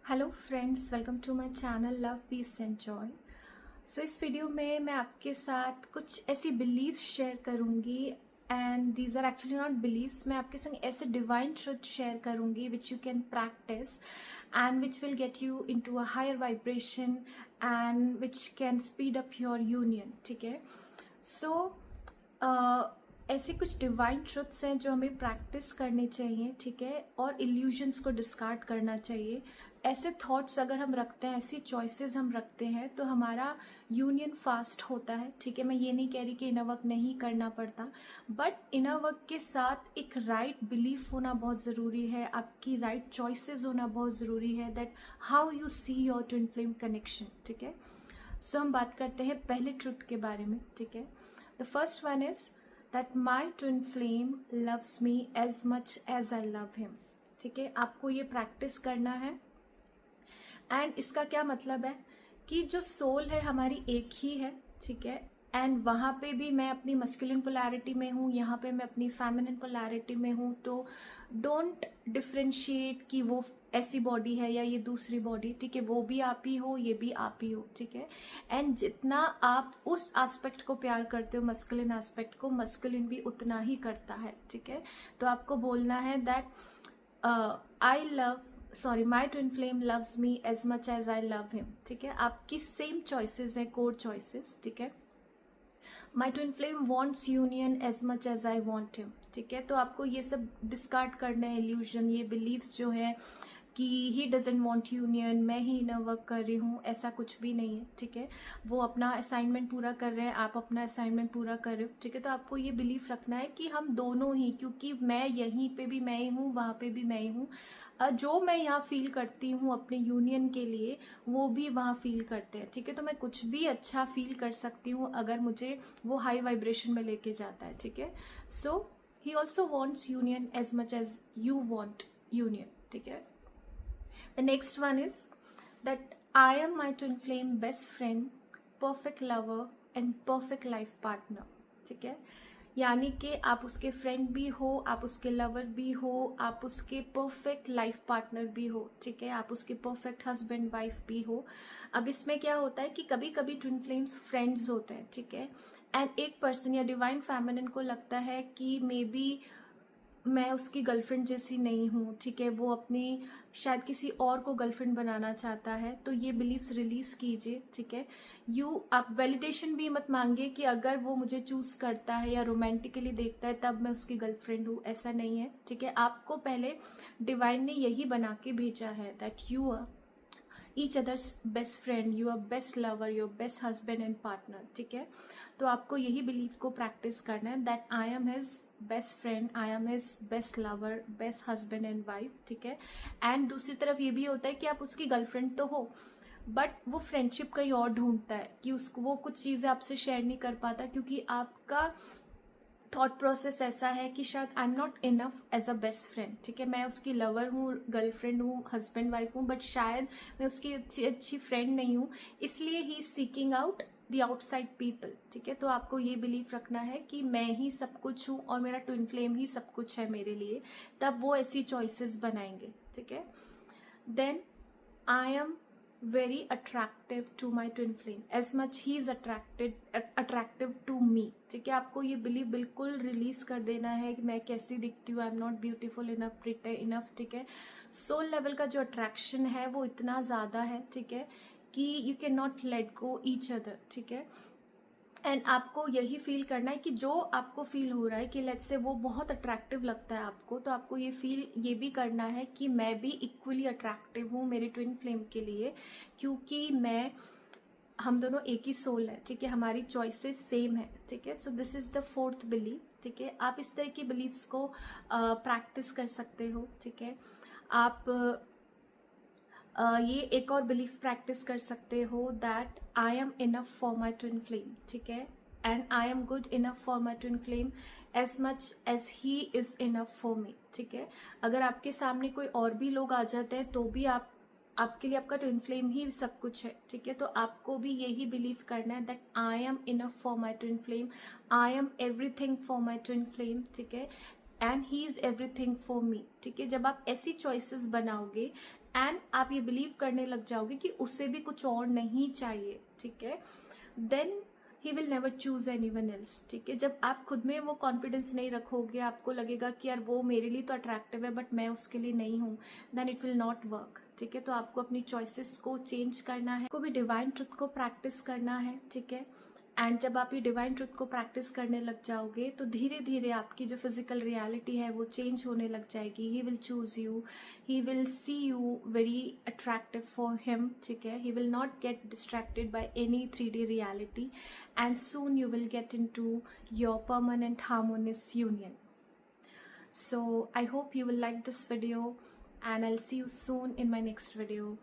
Hello friends, welcome to my channel love peace and joy. So इस वीडियो में मैं आपके साथ कुछ ऐसी बिलीव्स शेयर करूंगी and these are actually not believes. मैं आपके संग ऐसे डिवाइन ट्रुथ शेयर करूंगी which you can practice and which will get you into a higher vibration and which can speed up your union. ठीक है। सो ऐसे कुछ डिवाइन ट्रुथ्स हैं जो हमें प्रैक्टिस करनी चाहिए। ठीक है। और इल्यूजन्स को डिस्कार्ड करना चाहिए। ऐसे थॉट्स अगर हम रखते हैं, ऐसी चॉइसेस हम रखते हैं तो हमारा यूनियन फास्ट होता है। ठीक है। मैं ये नहीं कह रही कि इनर वर्क नहीं करना पड़ता, बट इनर वर्क के साथ एक राइट बिलीफ होना बहुत ज़रूरी है, आपकी राइट चॉइसेस होना बहुत ज़रूरी है, that how you see your twin flame connection. ठीक है। सो हम बात करते हैं पहले ट्रुथ के बारे में। ठीक है। The first one is that my twin flame loves me as much as I love him. ठीक है। आपको ये प्रैक्टिस करना है एंड इसका क्या मतलब है कि जो सोल है हमारी एक ही है। ठीक है। एंड वहाँ पे भी मैं अपनी मस्कुलिन पोलैरिटी में हूँ, यहाँ पे मैं अपनी फेमिनिन पोलैरिटी में हूँ। तो डोंट डिफ्रेंशिएट कि वो ऐसी बॉडी है या ये दूसरी बॉडी। ठीक है। वो भी आप ही हो, ये भी आप ही हो। ठीक है। एंड जितना आप उस एस्पेक्ट को प्यार करते हो, मस्कुलिन एस्पेक्ट को, मस्कुलिन भी उतना ही करता है। ठीक है। तो आपको बोलना है that I love my twin flame loves me as much as I love him. ठीक है। आपकी सेम चॉइसेस है, कोर चॉइसेस। ठीक है। My twin flame wants union as much as I want him. ठीक है। तो आपको ये सब डिस्कार्ड करना है, इल्यूजन, ये बिलीव्स जो है कि ही डजेंट वॉन्ट यूनियन, मैं ही इनर वर्क कर रही हूँ, ऐसा कुछ भी नहीं है। ठीक है। वो अपना असाइनमेंट पूरा कर रहे हैं, आप अपना असाइनमेंट पूरा कर रहे हो। ठीक है। तो आपको ये बिलीफ रखना है कि हम दोनों ही, क्योंकि मैं यहीं पे भी मैं ही हूँ, वहाँ पे भी मैं ही हूँ। जो मैं यहाँ फील करती हूँ अपने यूनियन के लिए, वो भी वहाँ फील करते हैं। ठीक है। तो मैं कुछ भी अच्छा फील कर सकती हूँ अगर मुझे वो हाई वाइब्रेशन में लेके जाता है। ठीक है। So he also wants union as much as you want union. ठीक है। The next one is that I am my twin flame best friend, perfect lover and perfect life partner. ठीक है। यानी कि आप उसके फ्रेंड भी हो, आप उसके लवर भी हो, आप उसके परफेक्ट लाइफ पार्टनर भी हो। ठीक है। आप उसके परफेक्ट हस्बैंड वाइफ भी हो। अब इसमें क्या होता है कि कभी कभी ट्विन फ्लेम्स फ्रेंड्स होते हैं। ठीक है। एंड एक पर्सन या डिवाइन फेमिनिन को लगता है कि मे बी मैं उसकी गर्लफ्रेंड जैसी नहीं हूँ। ठीक है। वो अपनी शायद किसी और को गर्लफ्रेंड बनाना चाहता है। तो ये बिलीव्स रिलीज कीजिए। ठीक है। आप वैलिडेशन भी मत मांगिए कि अगर वो मुझे चूज करता है या रोमांटिकली देखता है तब मैं उसकी गर्लफ्रेंड हूँ, ऐसा नहीं है। ठीक है। आपको पहले डिवाइन ने यही बना के भेजा है that you are each other's best friend, your best lover, your best husband and partner. ठीक है। तो आपको यही बिलीव को प्रैक्टिस करना है that I am his best friend, I am his best lover, best husband and wife. ठीक है। एंड दूसरी तरफ ये भी होता है कि आप उसकी गर्लफ्रेंड तो हो, बट वो फ्रेंडशिप कहीं और ढूंढता है कि उसको वो कुछ चीज़ें आपसे शेयर नहीं कर पाता, क्योंकि आपका थॉट प्रोसेस ऐसा है कि शायद I am not enough as a best friend. ठीक है। मैं उसकी लवर हूँ, गर्लफ्रेंड हूँ, हस्बैंड वाइफ हूँ, बट शायद मैं उसकी अच्छी फ्रेंड नहीं हूँ, इसलिए he seeking out the outside people. ठीक है। तो आपको ये बिलीफ रखना है कि मैं ही सब कुछ हूँ और मेरा ट्विन फ्लेम ही सब कुछ है मेरे लिए, तब वो ऐसी चॉइसेस बनाएंगे। ठीक है। Then I am very attractive to my twin flame as much he is attractive to me। ठीक है। आपको ये बिलीव बिल्कुल रिलीज कर देना है कि मैं कैसी दिखती हूँ, आई am not beautiful enough, pretty enough. ठीक है। सोल लेवल का जो अट्रैक्शन है वो इतना ज़्यादा है। ठीक है। कि you can not let go each other. ठीक है। एंड आपको यही फील करना है कि जो आपको फील हो रहा है कि लेट्स से वो बहुत अट्रैक्टिव लगता है आपको, तो आपको ये भी करना है कि मैं भी इक्वली अट्रैक्टिव हूँ मेरे ट्विन फ्लेम के लिए, क्योंकि हम दोनों एक ही सोल है। ठीक है। हमारी चॉइसेस सेम है। ठीक है। So this is the fourth believe. ठीक है। आप इस तरह की बिलीव्स को प्रैक्टिस कर सकते हो। ठीक है। आप ये एक और बिलीफ प्रैक्टिस कर सकते हो that I am enough for my twin flame. ठीक है। And I am good enough for my twin flame as much as he is enough for me. ठीक है। अगर आपके सामने कोई और भी लोग आ जाते हैं तो भी आपके लिए आपका ट्विन फ्लेम ही सब कुछ है। ठीक है। तो आपको भी यही बिलीव करना है that I am enough for my twin flame, I am everything for my twin flame. ठीक है। And he is everything for me. ठीक है। जब आप ऐसी चॉइसेस बनाओगे एंड आप ये बिलीव करने लग जाओगे कि उससे भी कुछ और नहीं चाहिए, ठीक है, then he will never choose anyone else, ठीक है। जब आप खुद में वो कॉन्फिडेंस नहीं रखोगे, आपको लगेगा कि यार वो मेरे लिए तो अट्रैक्टिव है बट मैं उसके लिए नहीं हूँ, then it will not work, ठीक है। तो आपको अपनी चॉइसेस को चेंज करना है, को भी डिवाइन ट्रुथ को प्रैक्टिस करना है, ठीक है। एंड जब आप ये डिवाइन ट्रुथ को प्रैक्टिस करने लग जाओगे तो धीरे धीरे आपकी जो फिजिकल रियलिटी है वो चेंज होने लग जाएगी। He will choose you, he will see you very attractive for him, ठीक है। He will not get distracted by any 3D reality and soon you will get into your permanent harmonious union. So I hope you will like this video and I'll see you soon in my next video.